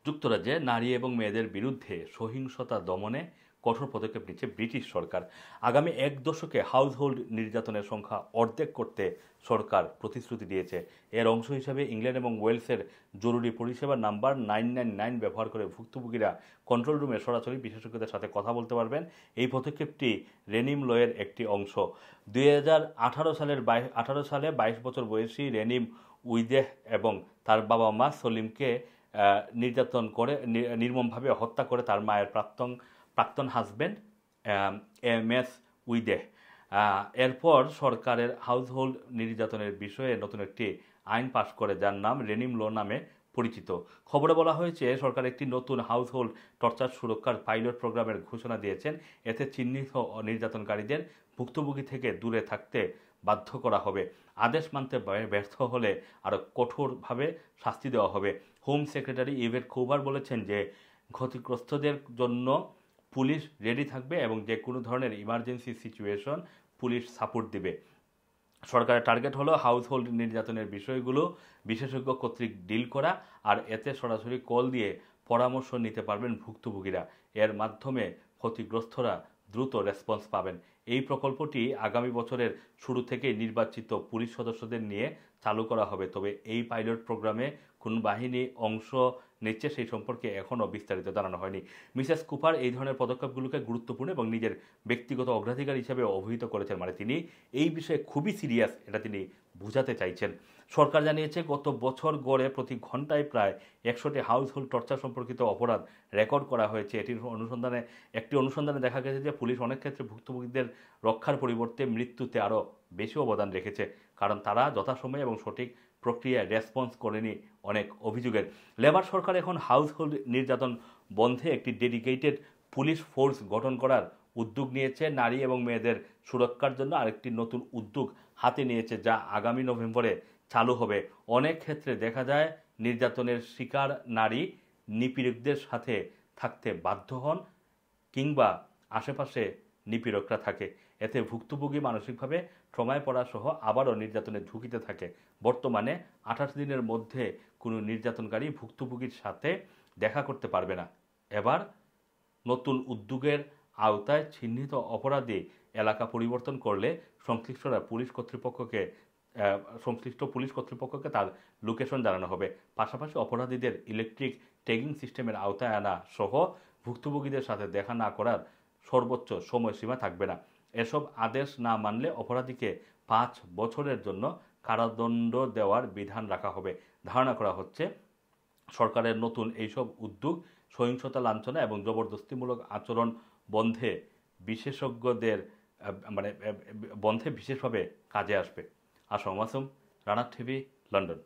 যুক্তরাজ্যে নারী এবং মেয়েদের বিরুদ্ধে সহিংসতা দমনে কঠোর পদক্ষেপ নিচ্ছে ব্রিটিশ সরকার। আগামী এক দশকে হাউসহোল্ড নির্যাতনের সংখ্যা অর্ধেক করতে সরকার প্রতিশ্রুতি দিয়েছে। এর অংশ হিসাবে ইংল্যান্ড এবং ওয়েলসের জরুরি পরিষেবা নাম্বার 999 ব্যবহার করে ভুক্তভোগীরা কন্ট্রোল রুমে সরাসরি বিশেষজ্ঞদের সাথে কথা বলতে পারবেন। এই পদক্ষেপটি রেনিম লয়ের একটি অংশ। 2018 সালে 22 বছর বয়সী রেনিম উইদেহ এবং তার বাবা মা সলিমকে নির্যাতন করে নির্মমভাবে হত্যা করে তার মায়ের প্রাক্তন হাজব্যান্ড এমএস উইদেহ। এরপর সরকারের হাউসহোল্ড নির্যাতনের বিষয়ে নতুন একটি আইন পাশ করে, যার নাম রেনিম ল নামে পরিচিত। খবরে বলা হয়েছে সরকার একটি নতুন হাউসহোল্ড টর্চার সুরক্ষার পাইলট প্রোগ্রামের ঘোষণা দিয়েছেন। এতে চিহ্নিত নির্যাতনকারীদের ভুক্তভোগী থেকে দূরে থাকতে বাধ্য করা হবে। আদেশ মানতে ব্যর্থ হলে আরও কঠোরভাবে শাস্তি দেওয়া হবে। হোম সেক্রেটারি ইভেট কৌভার বলেছেন যে ক্ষতিগ্রস্তদের জন্য পুলিশ রেডি থাকবে এবং যে কোনো ধরনের ইমার্জেন্সি সিচুয়েশন পুলিশ সাপোর্ট দিবে। সরকারের টার্গেট হলো হাউসহোল্ড নির্যাতনের বিষয়গুলো বিশেষজ্ঞ কর্তৃক ডিল করা, আর এতে সরাসরি কল দিয়ে পরামর্শ নিতে পারবেন ভুক্তভোগীরা। এর মাধ্যমে ক্ষতিগ্রস্তরা দ্রুত রেসপন্স পাবেন। এই প্রকল্পটি আগামী বছরের শুরু থেকেই নির্বাচিত পুলিশ সদস্যদের নিয়ে চালু করা হবে। তবে এই পাইলট প্রোগ্রামে কোন বাহিনী অংশ নিচ্ছে সেই সম্পর্কে এখনও বিস্তারিত জানানো হয়নি। মিসেস কুপার এই ধরনের পদক্ষেপগুলোকে গুরুত্বপূর্ণ এবং নিজের ব্যক্তিগত অগ্রাধিকার হিসেবে অভিহিত করেছেন। মানে তিনি এই বিষয়ে খুবই সিরিয়াস, এটা তিনি বোঝাতে চাইছেন। সরকার জানিয়েছে গত বছর গড়ে প্রতি ঘন্টায় প্রায় 100টি হাউসহোল্ড টর্চার সম্পর্কিত অপরাধ রেকর্ড করা হয়েছে। একটি অনুসন্ধানে দেখা গেছে যে পুলিশ অনেক ক্ষেত্রে ভুক্তভোগীদের রক্ষার পরিবর্তে মৃত্যুতে আরও বেশি অবদান রেখেছে, কারণ তারা যথাসময়ে এবং সঠিক প্রক্রিয়ায় রেসপন্স করেনি অনেক অভিযোগের। লেবার সরকার এখন হাউসহোল্ড নির্যাতন বন্ধে একটি ডেডিকেটেড পুলিশ ফোর্স গঠন করার উদ্যোগ নিয়েছে। নারী এবং মেয়েদের সুরক্ষার জন্য আরেকটি নতুন উদ্যোগ হাতে নিয়েছে, যা আগামী নভেম্বরে চালু হবে। অনেক ক্ষেত্রে দেখা যায় নির্যাতনের শিকার নারী নিপীড়কদের সাথে থাকতে বাধ্য হন কিংবা আশেপাশে নিপীড়করা থাকে। এতে ভুক্তভোগী মানসিকভাবে ট্রমায় পড়া সহ আবারও নির্যাতনের ঝুঁকিতে থাকে। বর্তমানে 28 দিনের মধ্যে কোনো নির্যাতনকারী ভুক্তভোগীর সাথে দেখা করতে পারবে না। এবার নতুন উদ্যোগের আওতায় চিহ্নিত অপরাধী এলাকা পরিবর্তন করলে সংশ্লিষ্ট পুলিশ কর্তৃপক্ষকে তার লোকেশন জানানো হবে। পাশাপাশি অপরাধীদের ইলেকট্রিক ট্যাগিং সিস্টেমের আওতায় আনা সহ ভুক্তভোগীদের সাথে দেখা না করার সর্বোচ্চ সময়সীমা থাকবে না। এসব আদেশ না মানলে অপরাধীকে 5 বছরের জন্য কারাদণ্ড দেওয়ার বিধান রাখা হবে। ধারণা করা হচ্ছে সরকারের নতুন এইসব উদ্যোগ সহিংসতা, লাঞ্ছনা এবং জবরদস্তিমূলক আচরণ বন্ধে বিশেষভাবে কাজে আসবে। Assam Masum, Rana TV, London.